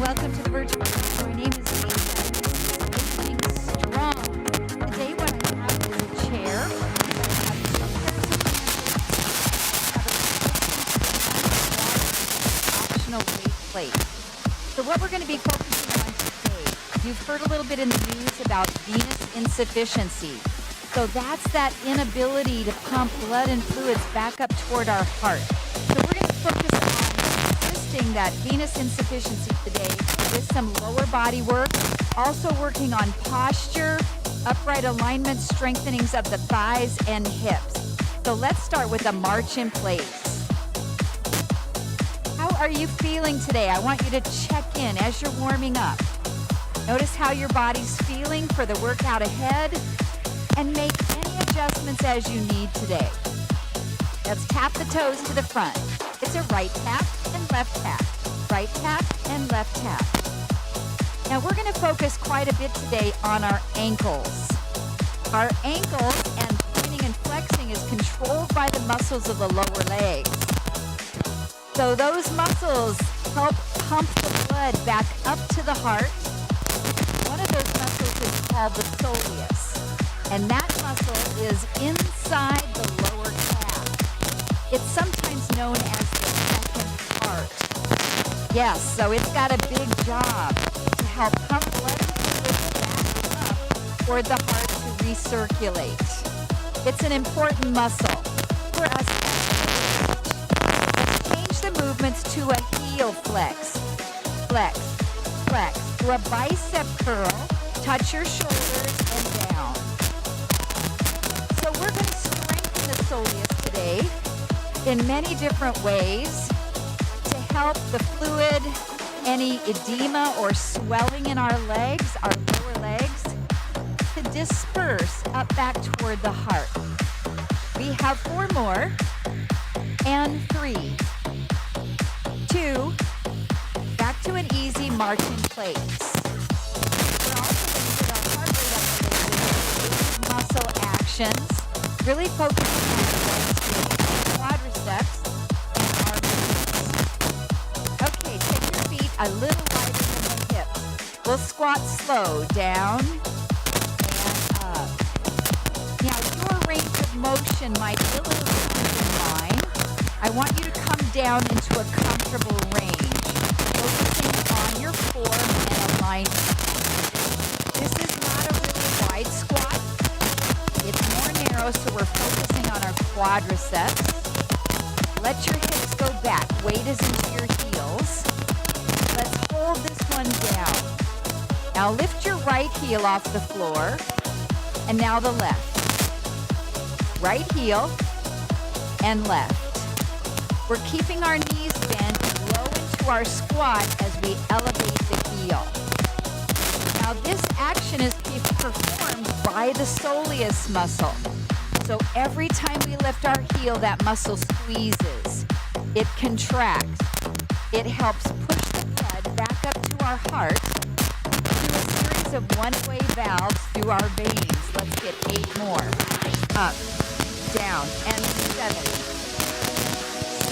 welcome to the virtual. My name is Lisa. Lifting strong. Today what I have is a chair. I have two pairs of optional weight plates. So what we're going to be focusing on today, you've heard a little bit in the news about venous insufficiency. So that's that inability to pump blood and fluids back up toward our heart. So we're going to focus on assisting that venous insufficiency today with some lower body work, also working on posture, upright alignment, strengthenings of the thighs and hips. So let's start with a march in place. How are you feeling today? I want you to check in as you're warming up. Notice how your body's feeling for the workout ahead and make any adjustments as you need today. Let's tap the toes to the front. It's a right tap and left tap. Right tap and left tap. Now we're going to focus quite a bit today on our ankles. Our ankles and pointing and flexing is controlled by the muscles of the lower legs. So those muscles help pump the blood back up to the heart. One of those muscles is called the soleus. And that muscle is inside the lower calf. It's sometimes known as the second heart. Yes, so it's got a big job to help pump blood and fluids back up toward the heart to recirculate. It's an important muscle for us. Let's change the movements to a heel flex. Flex, flex. To a bicep curl, touch your shoulders and down. So we're going to strengthen the soleus today in many different ways to help the fluid, any edema or swelling in our legs, our lower legs, to disperse up back toward the heart. We have 4 more, and 3, 2, back to an easy march in place. We're also going to get our heart rate up a little bit with muscle actions, really focusing on the quadriceps and our glutes. Okay, take your feet a little wider than the hips. We'll squat slow, down and up. Now, your range of motion might be a little different than mine. I want you to come down into a comfortable range, focusing on your form and alignment. This is not a really wide squat. It's more narrow, so we're focusing on our quadriceps. Let your hips go back. Weight is into your heels. Let's hold this one down. Now lift your right heel off the floor. And now the left. Right heel and left. We're keeping our knees bent low into our squat as we elevate the heel. Now this action is performed by the soleus muscle. So every time we lift our heel, that muscle squeezes. It contracts. It helps push the blood back up to our heart through a series of one-way valves through our veins. Let's get 8 more. Up, down, and 7,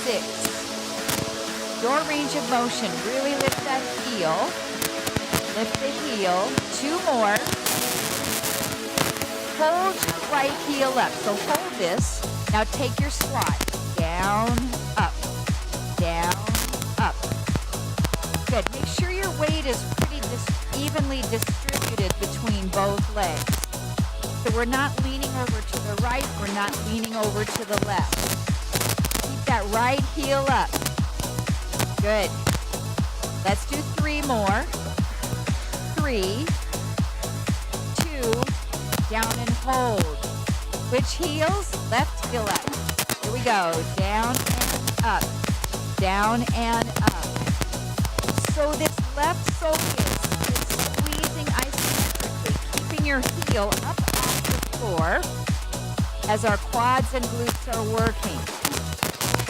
6. Your range of motion. Really lift that heel. Lift the heel. 2 more. Hold your right heel up. So hold this. Now take your squat. Down, up, down, up. Good. Make sure your weight is pretty evenly distributed between both legs. So we're not leaning over to the right. We're not leaning over to the left. Keep that right heel up. Good. Let's do 3 more. 3, 2, down and hold. Which heels? Left heel up. Here we go. Down and up. Down and up. So this left soleus is squeezing isometrically, keeping your heel up off the floor as our quads and glutes are working.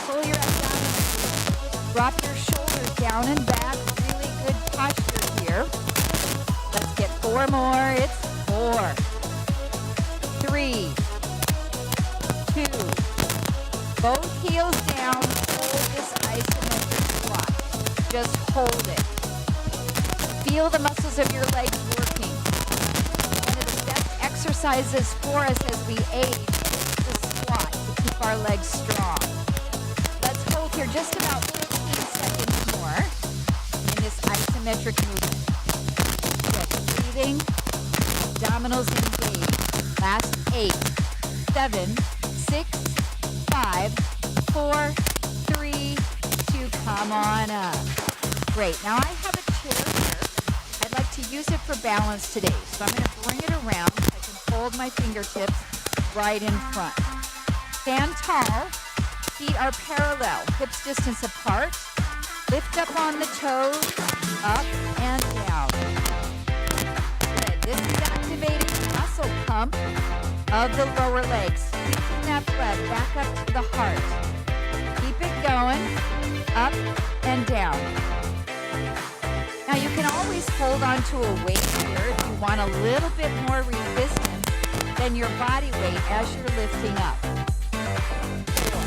Pull your abdominals. Drop your shoulders down and back. Really good posture here. Let's get 4 more. It's 4, 3, 2. Both heels down. Hold this isometric squat. Just hold it. Feel the muscles of your legs working. One of the best exercises for us as we age is the squat to keep our legs strong. Let's hold here just about 15 seconds more in this isometric movement. Good. Breathing, abdominals engaged. Last 8, 7, 6, 5, 4, 3, 2, come on up. Great. Now I have a chair here. I'd like to use it for balance today. So I'm going to bring it around. I can fold my fingertips right in front. Stand tall. Feet are parallel, hips distance apart. Lift up on the toes, up and down. Good. This is activating the muscle pump of the lower legs. Keeping that blood back up to the heart. Keep it going, up and down. Now you can always hold on to a weight here if you want a little bit more resistance than your body weight as you're lifting up. 4,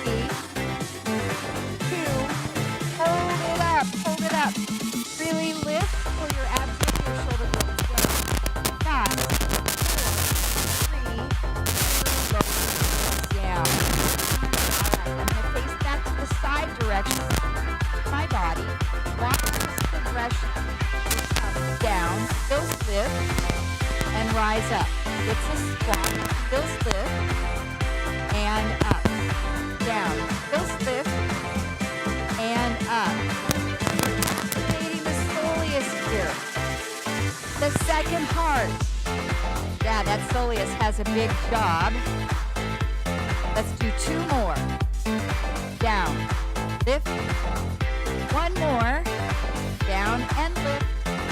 3, 2, hold it up. Really lift, pull your abs in, your shoulder blades down. 5, 4, 3, 2, lower down. All right, I'm going to face back to the side direction. My body. Walk this progression. Up, down, those lift, and rise up. It's a squat. Those lift, and up. Down, those lift, and up. Activating the soleus here. The second heart. Yeah, that soleus has a big job. Let's do 2 more. Down, lift. 1 more. Down and lift.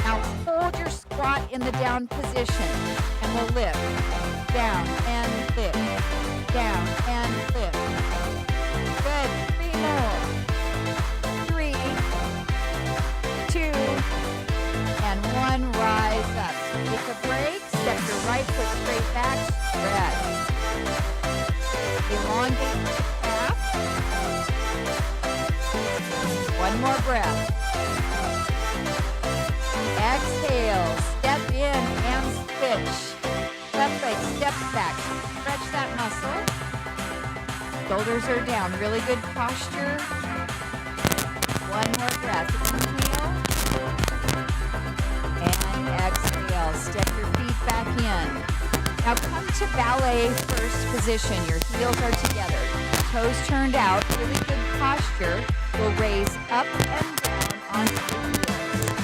Now hold your squat in the down position. And we'll lift. Down and lift. Down and lift. Good. 3 more. 3, 2, and 1. Rise up. Take a break. Step your right foot straight back. Stretch. Elongate the calf. 1 more breath. Exhale. Step in and switch. Left leg steps back. Stretch that muscle. Shoulders are down. Really good posture. 1 more breath. Inhale. And exhale. Step your feet back in. Now come to ballet first position. Your heels are together. Toes turned out. Really good posture. Will raise up and down onto the heels.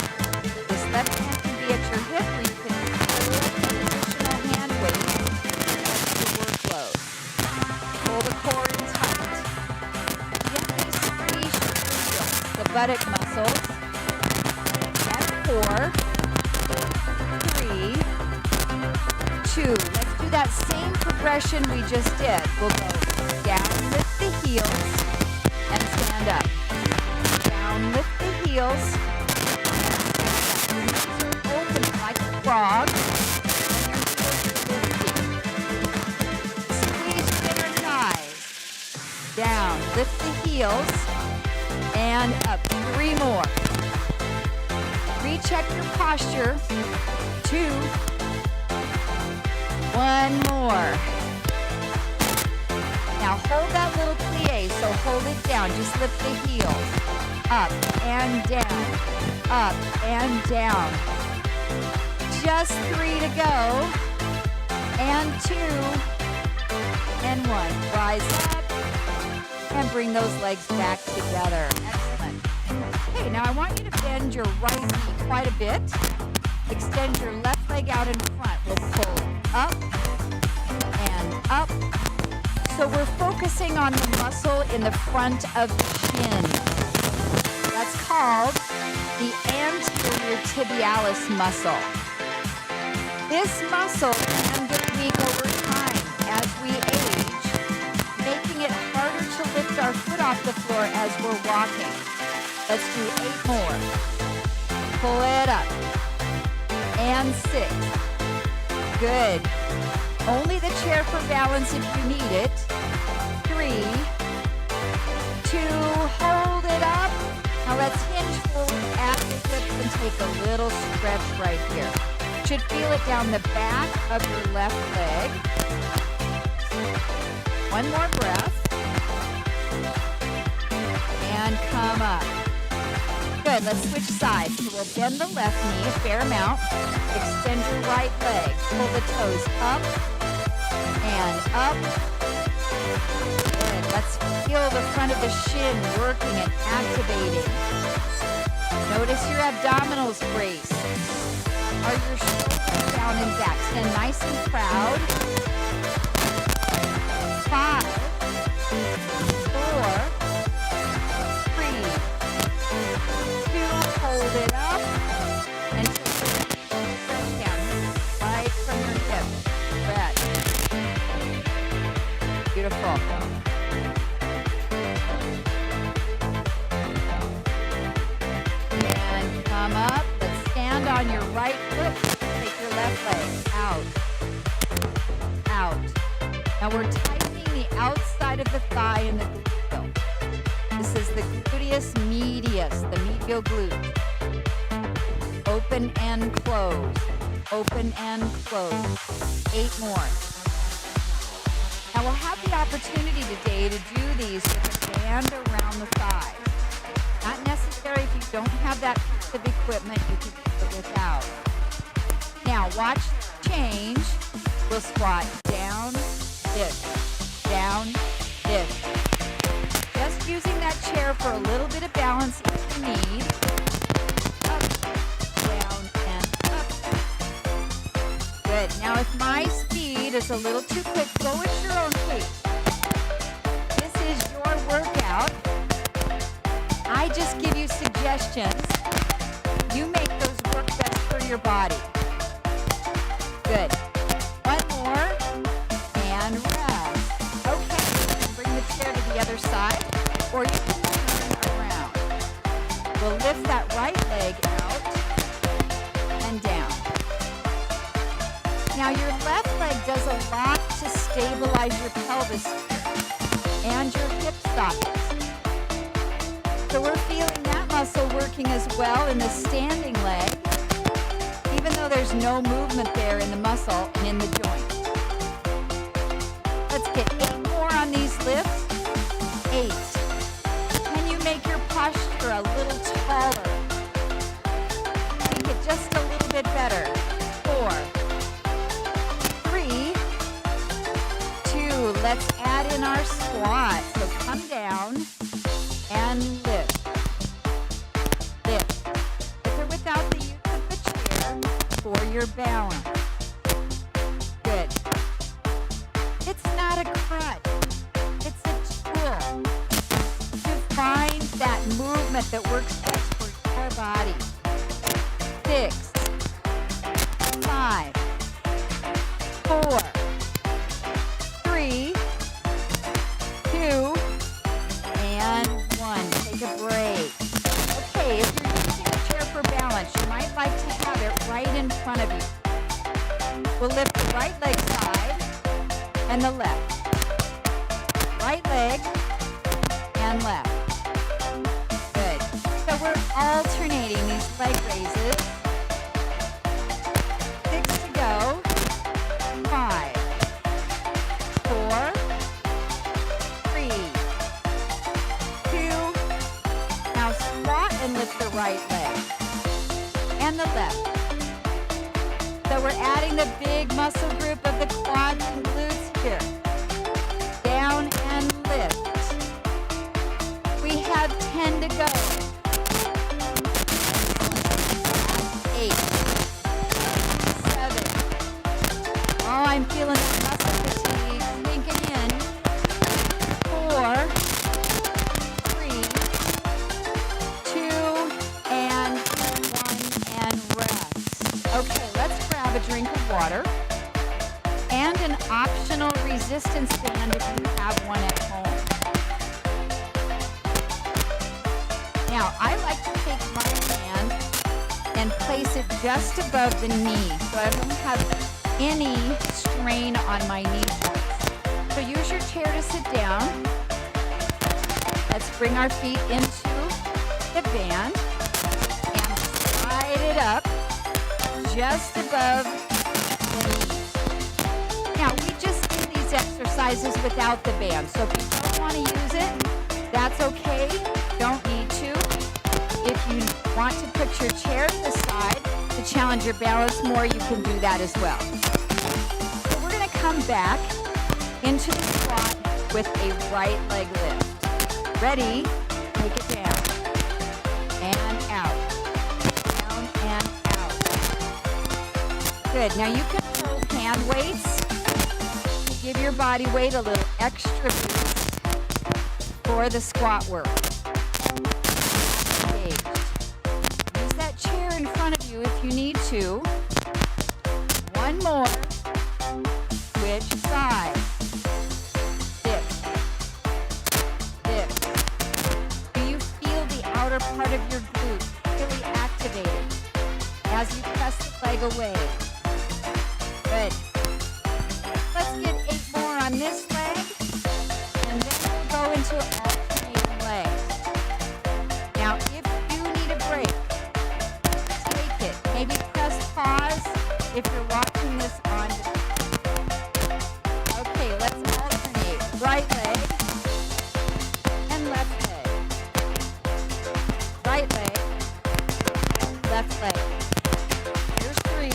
This left hand can be at your hip, or you can hold an additional hand weight as the workload. Pull the core in tight. Gently squeeze your glutes, the buttock muscles. At 4, 3, 2. Let's do that same progression we just did. We'll go down, lift the heels, and stand up. Down, lift the heels. Your knees are open like a frog. And your heels are lifting. Squeeze your inner thighs. Down, lift the heels. And up. 3 more. Recheck your posture. 2. 1 more. Now hold that little plie, so hold it down. Just lift the heels. Up and down. Up and down. Just 3 to go. And 2. And 1. Rise up. And bring those legs back together. Excellent. Okay, now I want you to bend your right knee quite a bit. Extend your left leg out in front. We'll pull up and up. So we're focusing on the muscle in the front of the chin. That's called the anterior tibialis muscle. This muscle can get weak over time as we age, making it harder to lift our foot off the floor as we're walking. Let's do 8 more. Pull it up. And 6. Good. Only the chair for balance if you need it. 3, 2, hold it up. Now let's hinge forward at the take a little stretch right here. Should feel it down the back of your left leg. One more breath. And come up. Good, let's switch sides. So we'll bend the left knee a fair amount. Extend your right leg. Pull the toes up and up. Good, let's feel the front of the shin working and activating. Notice your abdominals brace. Are your shoulders down and back? Stand nice and proud. 5, 4, 3, 2, hold it up, and stretch down, right from your hip. Stretch. Beautiful. And come up. Let's stand on your right foot. Take your left leg out. Out. Now we're tightening the outside of the thigh and the gluteal. This is the gluteus medius, the medial glute. Open and close. Open and close. 8 more. Now we'll have the opportunity today to do these with a band around the thighs. Not necessary if you don't have that piece of equipment, you can do it without. Now watch the change. We'll squat down, this, down, this. Just using that chair for a little bit of balance if you need. Up, down, and up. Good. Now if my speed is a little too quick, go at your own pace. This is your workout. I just give you suggestions. You make those work best for your body. Good. One more. And rest. Okay. Bring the chair to the other side. Or you can turn around. We'll lift that right leg out and down. Now your left leg does a lot to stabilize your pelvis and your hip sockets. So we're feeling that muscle working as well in the standing leg, even though there's no movement there in the muscle and in the joint. Let's get 8 more on these lifts. 8. Can you make your posture a little taller? Make it just a little bit better. 4, 3, 2. Let's add in our squat. So come down and lift. Lift. With or without the use of the chair for your balance. Good. It's not a crutch. It's a tool to find that movement that works best for your body. 6, 5, 4, 3, 2, and 1. Take a break. Okay, if you're using a chair for balance, you might like to have it right in front of you. We'll lift the right leg side and the left. Right leg and left. Good. So we're alternating these leg raises. 6 to go. 5, 4, 3, 2. Now squat and lift the right leg and the left. So we're adding the big muscle group of the quads and glutes here. Down and lift. We have 10 to go. 8, 7. Oh, I'm feeling the muscle fatigue sinking in. 4, 3, 2, and 1, and rest. Okay, let's grab a drink of water and an optional resistance band if you have one at home. Now, I like to take my hand and place it just above the knee so I don't have any strain on my knee joints. So use your chair to sit down. Let's bring our feet into the band and slide it up just above the knee. Now, we just do these exercises without the band, so if you don't want to use it, that's okay. Don't need to. If you want to put your chair to the side to challenge your balance more, you can do that as well. So we're going to come back into the squat with a right leg lift. Ready? Take it down. And out. Down and out. Good. Now you can hold hand weights. Give your body weight a little extra boost for the squat work. Engaged. Use that chair in front of you if you need to. One more. Switch sides. Dip. Dip. Do you feel the outer part of your glute really activated as you press the leg away? Good. Let's get 8 more on this leg, and then we'll go into alternating legs. Now, if you need a break, take it. Maybe press pause if you're watching this on. Okay, let's alternate. Right leg and left leg. Right leg, left leg. Here's 3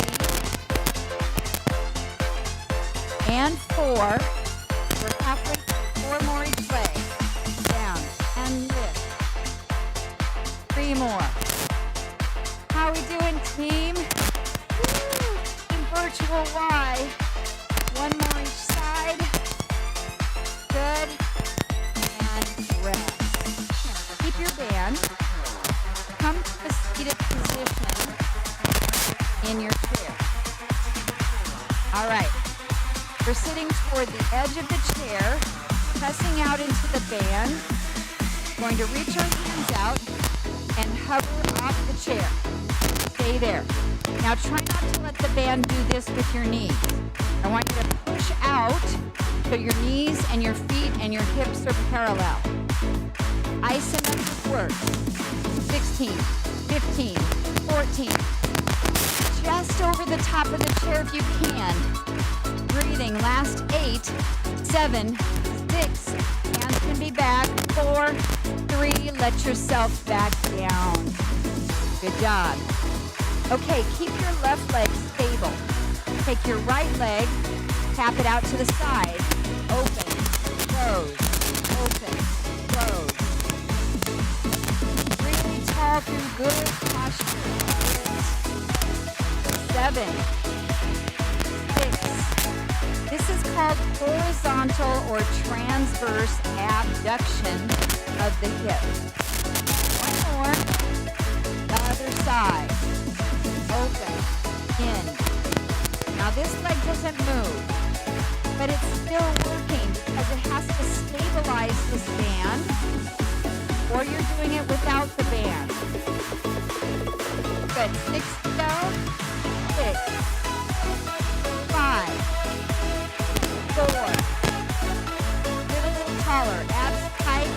and 4. We're halfway through. 4 more each leg. Down and lift. 3 more. How we doing, team? Woo! In virtual Y. 1 more each side. Good. And rest. Keep your band. Come to the seated position in your chair. All right. We're sitting toward the edge of the chair, pressing out into the band. Going to reach our hands out and hover off the chair. Stay there. Now try not to let the band do this with your knees. I want you to push out so your knees and your feet and your hips are parallel. Isometric work. 16, 15, 14. Just over the top of the chair if you can. Breathing. Last 8, 7, 6. Hands can be back. 4, 3. Let yourself back down. Good job. Okay, keep your left leg stable. Take your right leg, tap it out to the side. Open, close, open, close. Really tall through good posture. 7, 6. This is called horizontal or transverse abduction of the hip. 1 more. The other side. Open. In. Now this leg doesn't move, but it's still working because it has to stabilize this band, or you're doing it without the band. Good. 6 to go. 6. 5. 4. Get a little taller. Abs tight.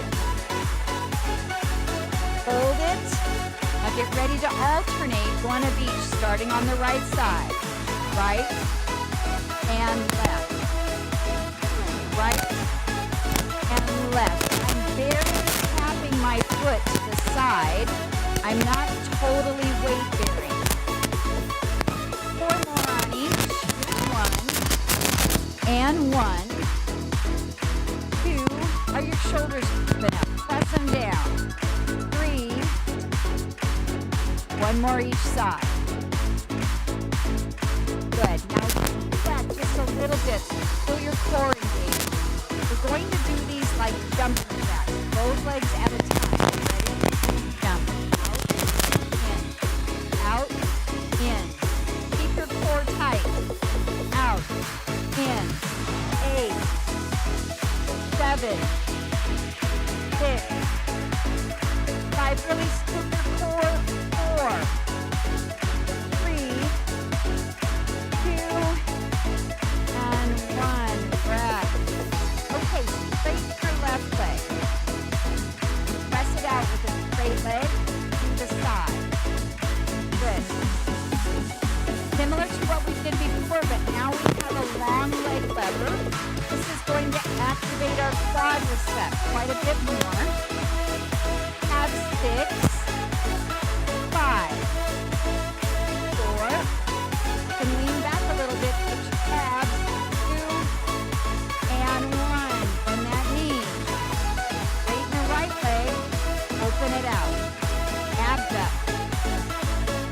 Hold it. Now get ready to alternate 1 of each, starting on the right side. Right and left. Right and left. I'm barely tapping my foot to the side. I'm not totally weight bearing. 4 more on each. 1 and 1. 2. Are your shoulders open up? Press them down. 3. 1 more each side. Good. Now pull back just a little bit. Feel your core engaged. We're going to do these like jumping jacks. Both legs at a time. Ready? Jump. Out. In. Out. In. Keep your core tight. Out. In. 8. 7. 6. 5. Really scoop your core. 4. 3. 2. And 1. Breath. Okay, straight your left leg. Press it out with a straight leg to the side. Good. before, but now we have a long leg lever. This is going to activate our quadriceps quite a bit more. Have 6, 5, 4. You can lean back a little bit, put your calves, 2, and 1. Bend that knee. Straighten the right leg, open it out. Abduct.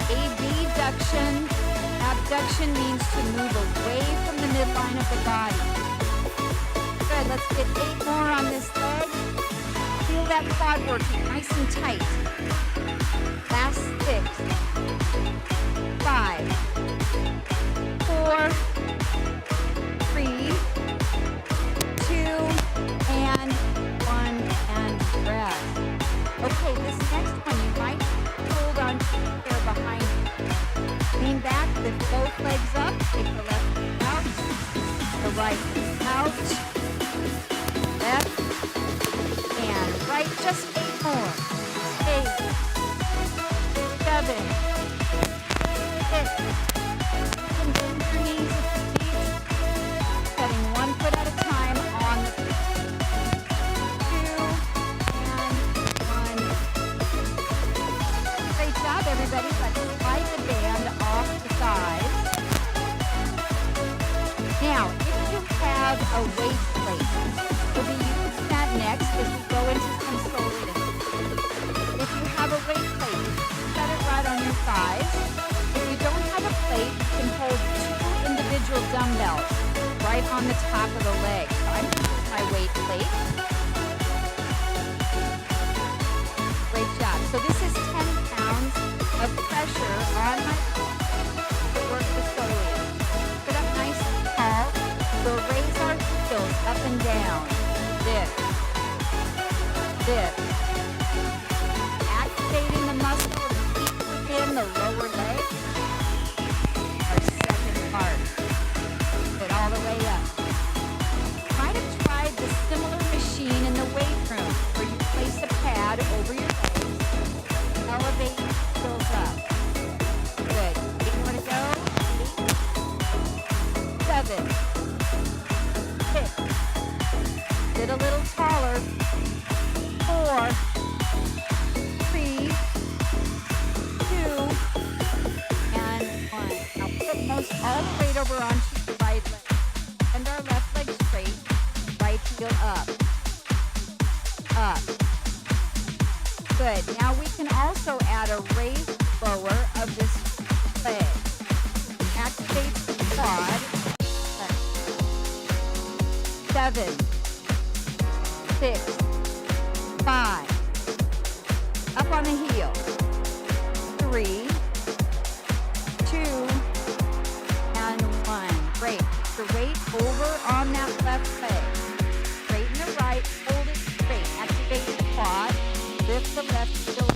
Abduction. Abduction means to move away from the midline of the body. Good, let's get 8 more on this leg. Feel that quad working nice and tight. Last 6, 5, 4, 3, 2, and 1, and rest. Okay, this next one you might hold on to the chair behind you. Lean back, lift both legs up, take the left leg out, the right out, left, and right, just 8 more. 8, 7, 6, you can bend your knees if you need, setting 1 foot at a time on the floor. 2, and 1. Great job, everybody. Let's slide the band off the thighs. Now, if you have a weight plate, we'll be using that next as we go into some soleus. If you have a weight plate, set it right on your thighs. If you don't have a plate, you can hold 2 individual dumbbells right on the top of the leg. So I'm going to use my weight plate. Great job. So this is 10 pounds of pressure on my to work the soleus. Sit up nice and tall. We'll raise our heels up and down. This. This. Activating the muscle of the feet within the lower leg. Our second part. Sit all the way up. You might have tried the similar machine in the weight room where you place a pad over your legs. Elevate your heels up. Good. 8 more to go. 8, 7, 6. Sit a little taller. 4, 3, 2, and 1. Now put most all the weight over onto the right leg. And our left leg straight. Right heel up. Up. Good. Now we can also add a raised lower of this leg. Activate the quad. 7, 6, 5. Up on the heel. 3, 2, and 1. Great. Put your weight over on that left leg. Straighten the right. Hold it straight. Activate the quad. Lift the left heel.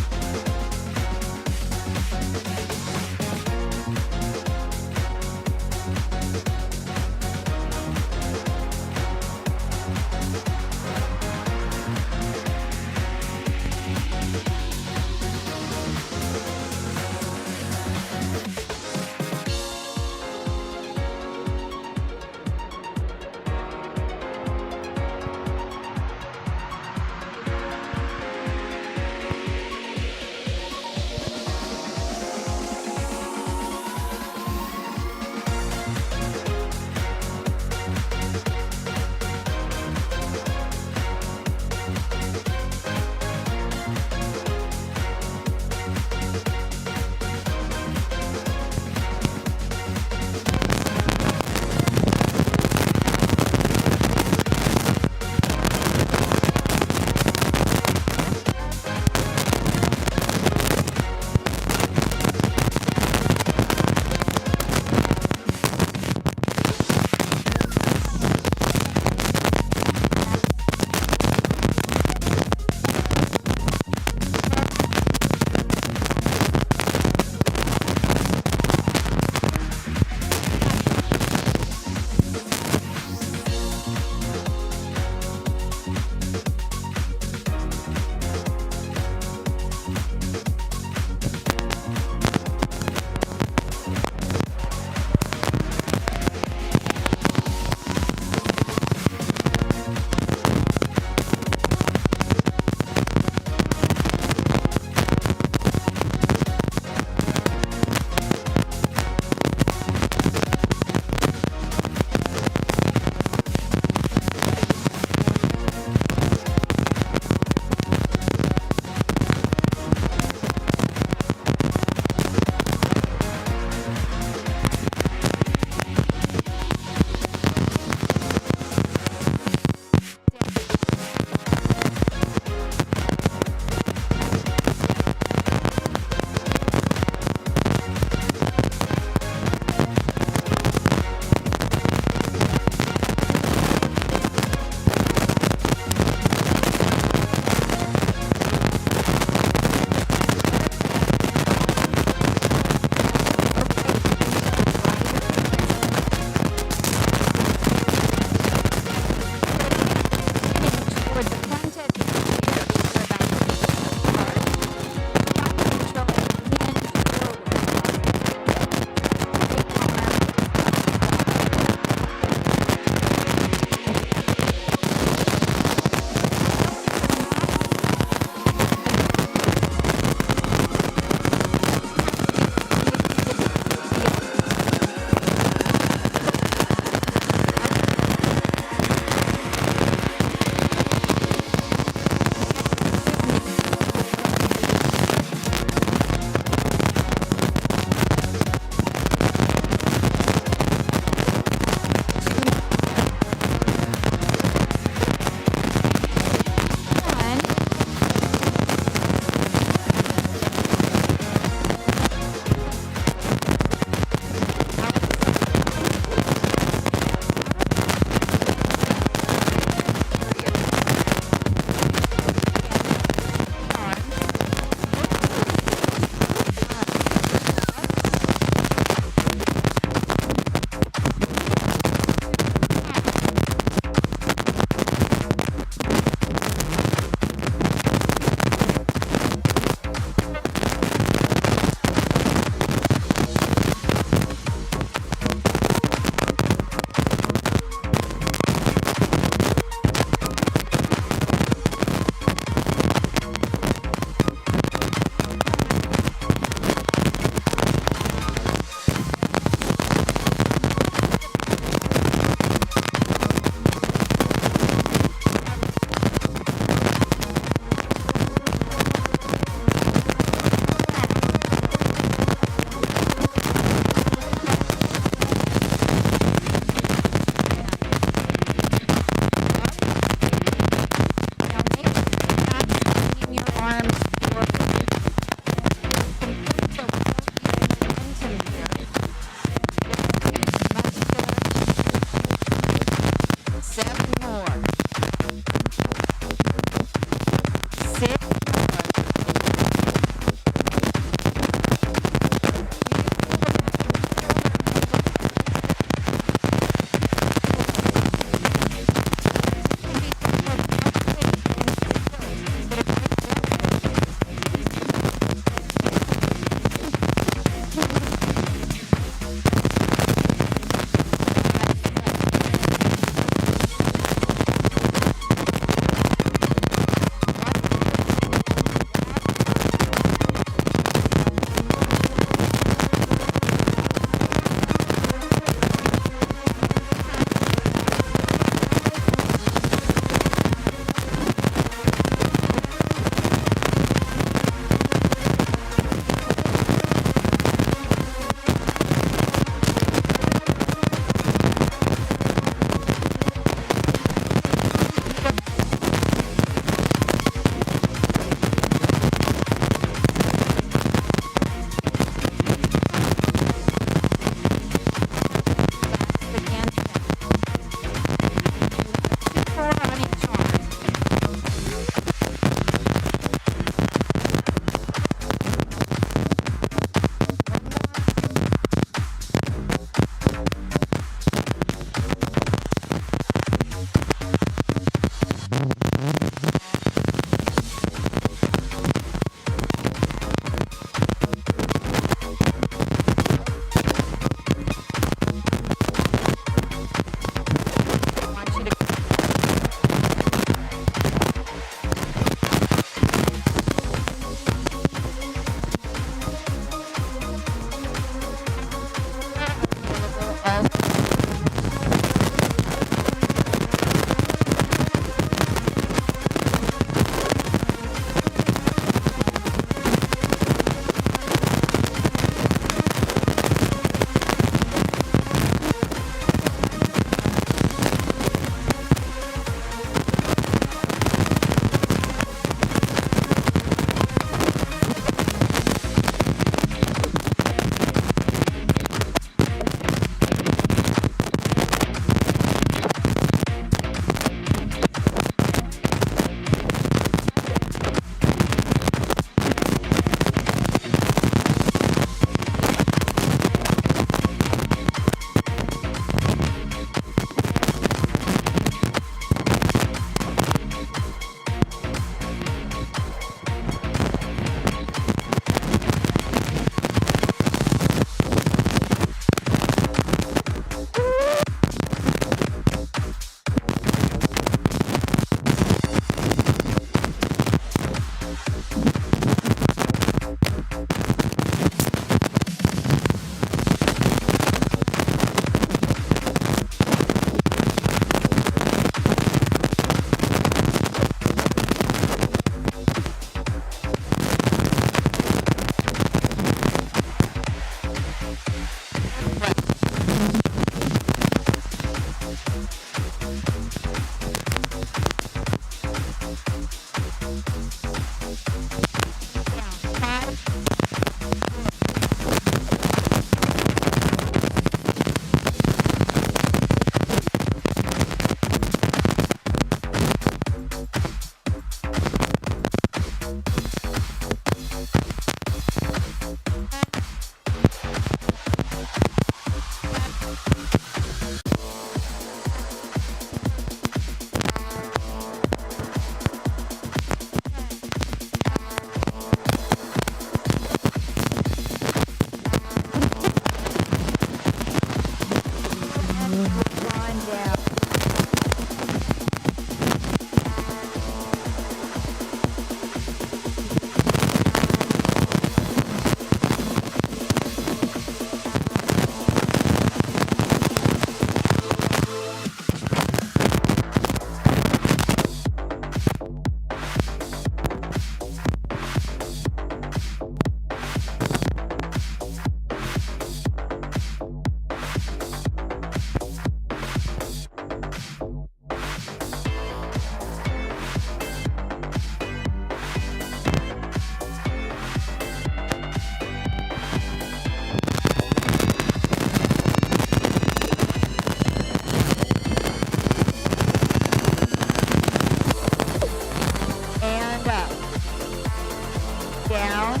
Down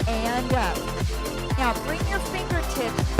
and up. Now bring your fingertips.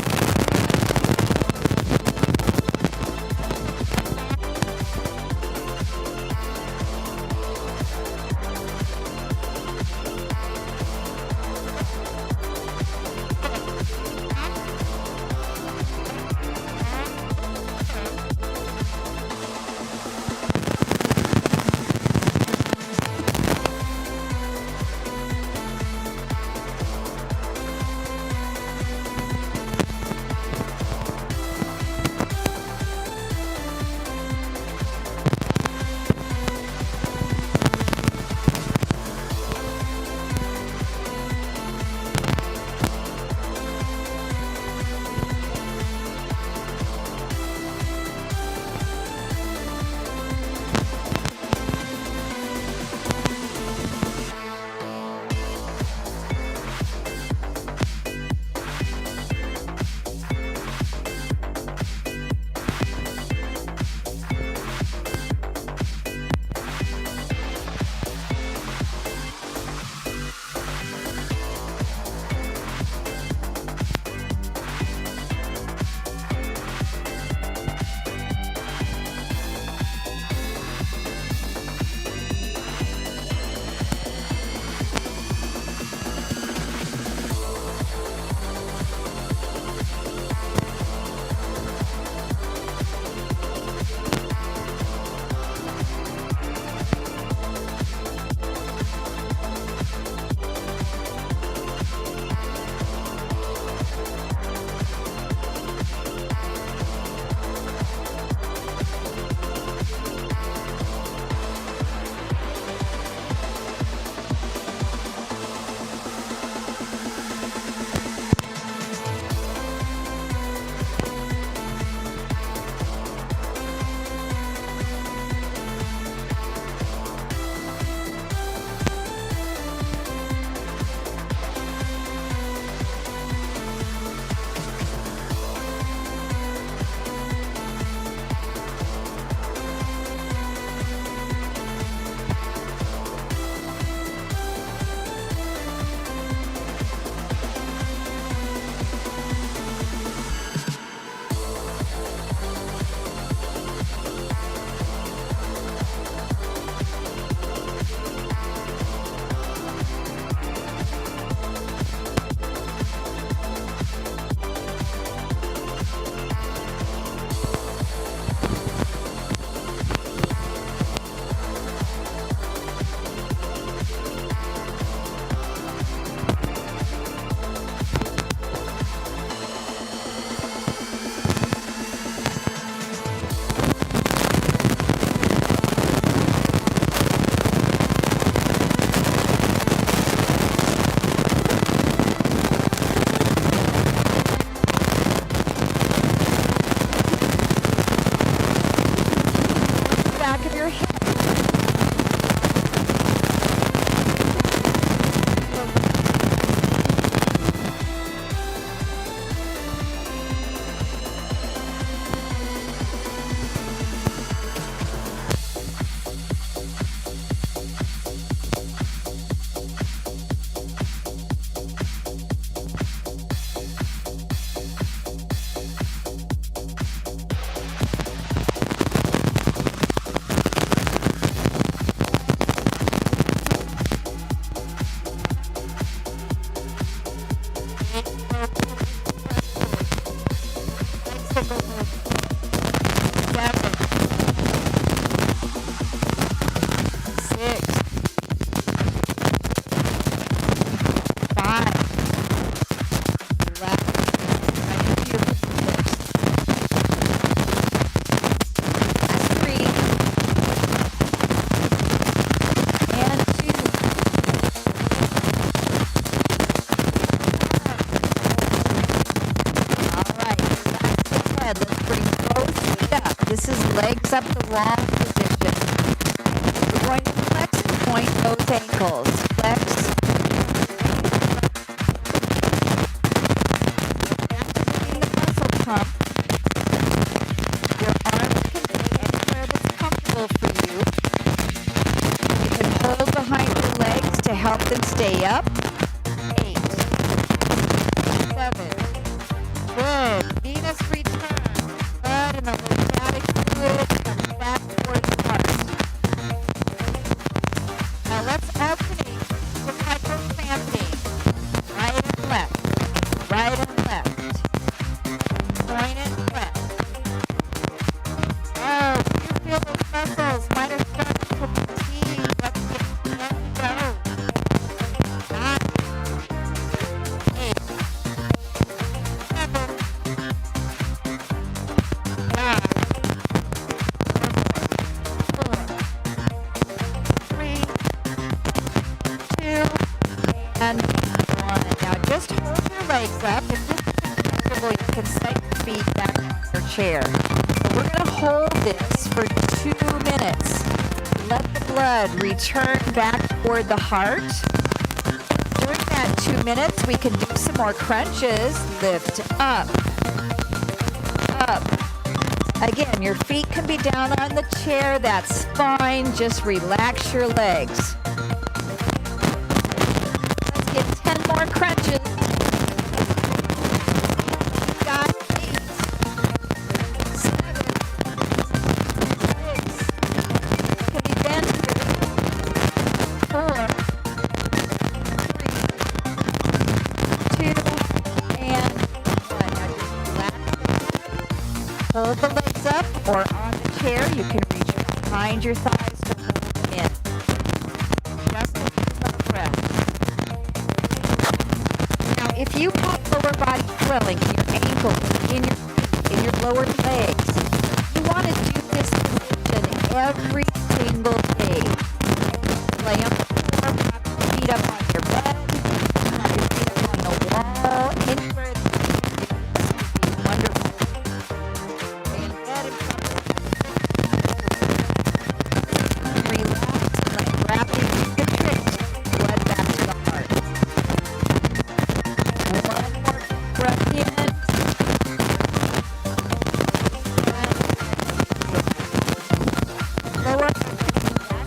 brings up the wall position. We're going to flex and point those ankles. Flex. Activating the muscle pump. Your arms can be anywhere that's comfortable for you. You can hold behind your legs to help them stay up. 8, 7. Good. Venus return. Blood and the lymphatic fluid comes back towards the heart. Now let's alternate with hypocramping. Right and left. Right and left. Point and left. Oh, do you feel those muscles might have started to fatigue? Let's get them going. 9, 8, 7, 5, 4, 3, 2, and 1. Now just hold your legs up. If this is comfortable, you can set your feet back on your chair. So we're going to hold this for 2 minutes. Let the blood return back toward the heart. During that 2 minutes, we can do some more crunches. Lift up. Up. Again, your feet can be down on the chair. That's fine. Just relax your legs. Let's get 10 more crunches. Got 8, 7, 6. Can we bend through? 4, 3, 2, and 1. Now just relax. Hold the legs up or on the chair. You can reach behind your thighs to hold them in. Just a deep breath. Now, if you have lower body swelling in your ankles, in your lower legs, you want to do this position every single day. Lay on the floor, prop your feet up on your bed, prop your feet up on the wall, anywhere that you can. This would be wonderful. Lay in bed and relax and let gravity contribute blood back to the heart. One more breath in. And lower back down.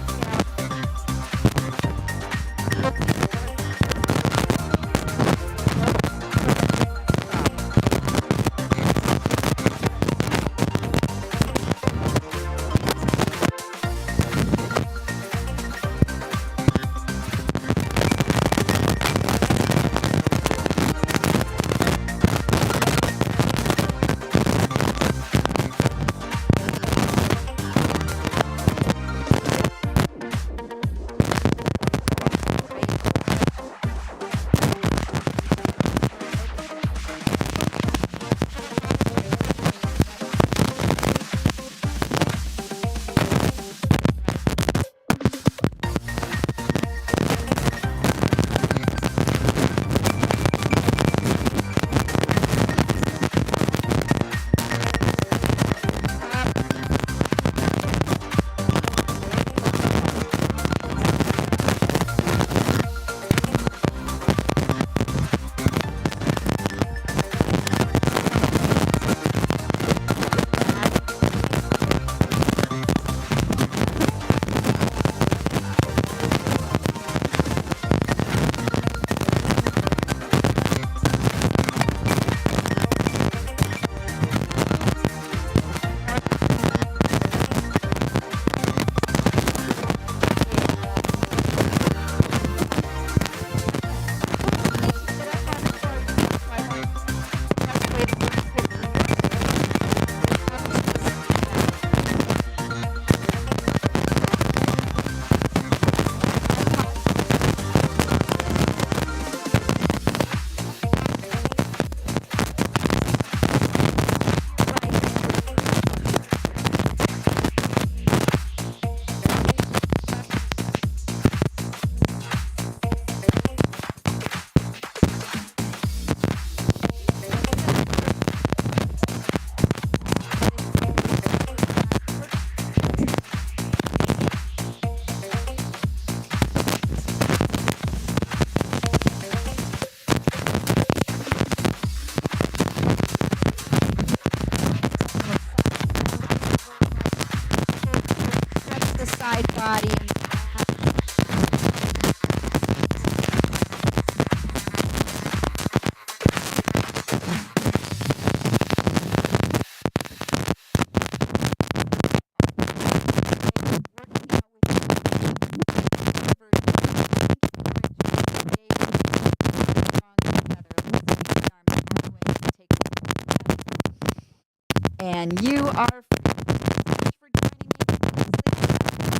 And you are free. Thank you so much for joining me.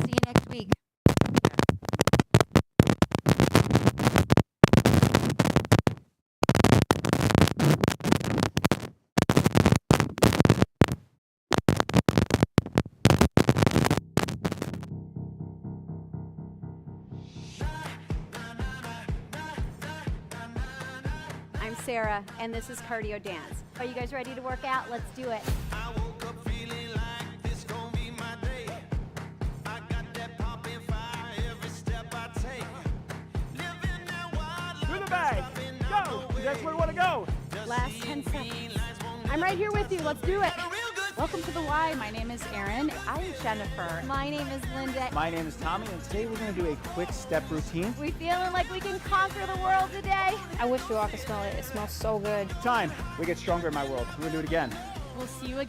See you next week. I'm Sarah, and this is Cardio Dance. Are you guys ready to work out? Let's do it. I woke up feeling like this gon' be my day. I got that poppin' fire every step I take. Living that wild life. Through the bag. Go. That's where we want to go. Last 10 seconds. I'm right here with you. Let's do it. Welcome to the Y. My name is Erin. I'm Jennifer. My name is Linda. My name is Tommy, and today we're going to do a quick step routine. We feeling like we can conquer the world today? I wish you all could smell it. It smells so good. Time. We get stronger in my world. We're going to do it again. We'll see you again.